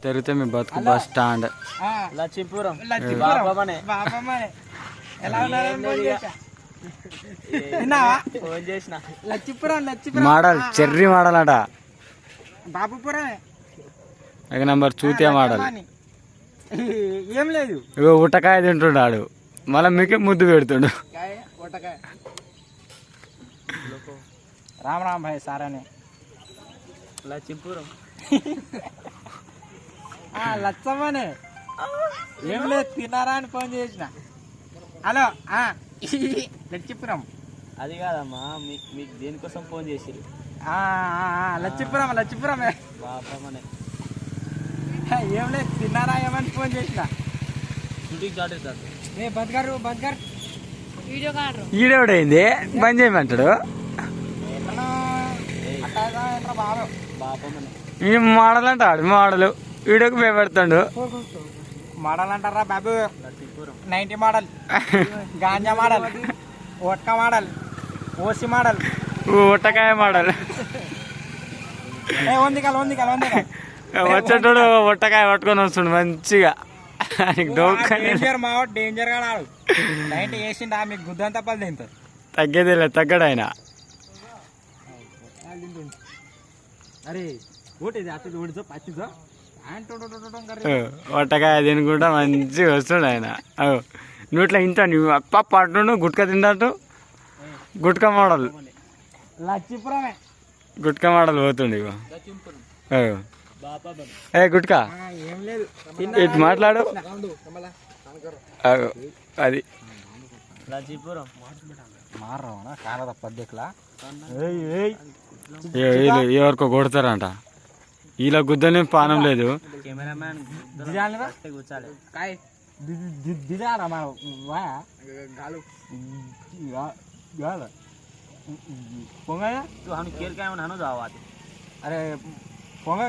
తిరిగితే మీ బతుకు bus stand లచ్చిపురం phone చేసిన లచ్చిపురం మోడల్ చెర్రీ మోడల్ అట బాబుపురం ఒక నంబర్ చూతే మోడల్ ఏం లేదు ఇగో ఉట్టకాయ తింటున్నాడు మళ్ళీ మీకే ముద్దు పెడుతుండు రామ్ రామ్ భాయ్ సారానే లచ్చిపురం లచ్చమ్మనే ఏం లేదు తిన్నారా అని ఫోన్ చేసిన హలో లచ్చిపురం అది కాదమ్మా మీకు దేనికోసం ఫోన్ చేసిరు లచ్చిపురమే బాపమనే ఏం లేదు తిన్నారా ఏమని ఫోన్ చేసిన ఇంటికి దాటేస్తారు బద్గారు ఈడేవిడైంది బంద్ చేయమంటాడు బాబు బాపమనే ఈ మోడల్ అంటాడు మోడలు వీడియోకి భయపెడతాడు మోడల్ అంటారా బాబు Lachhipuram 90 model ganja model vodka model ఓసి మోడల్ ఉట్టకాయ మోడల్ వచ్చేటోడు ఉట్టకాయ పట్టుకొని వస్తుండు మంచిగా డేంజర్ మావాడు డేంజర్ గా ఆడు 90 వేసిండా మీకు గుద్దంతా పళ్ళు తింటారు తగ్గేదిలే తగ్గడు ఆయన అరే ఓటిది అటు ఓడితో పచ్చిదో ఉట్టకాయ తినుకుంటా మంచిగా వస్తుండు ఆయన నోట్లో ఇంత నువ్వు అప్ప పట్టుండు గుట్కా తింటూ గుట్కా మోడల్ లచ్చిపురమే గుట్కా మోడల్ పోతుండు ఇగో బాపమనే ఏ గుట్కా ఏం లేదు ఇటు మాట్లాడు అది లచ్చిపురం మారవనా కానదా పద్దెక్లా ఎవరికో కొడతారంట ఇలా గుద్దనే పానం లేదు కెమెరామ్యాన్ కూర్చోాలి దిదారా మన పొంగ तू हम केर काय म्हणून जावा अरे పొంగ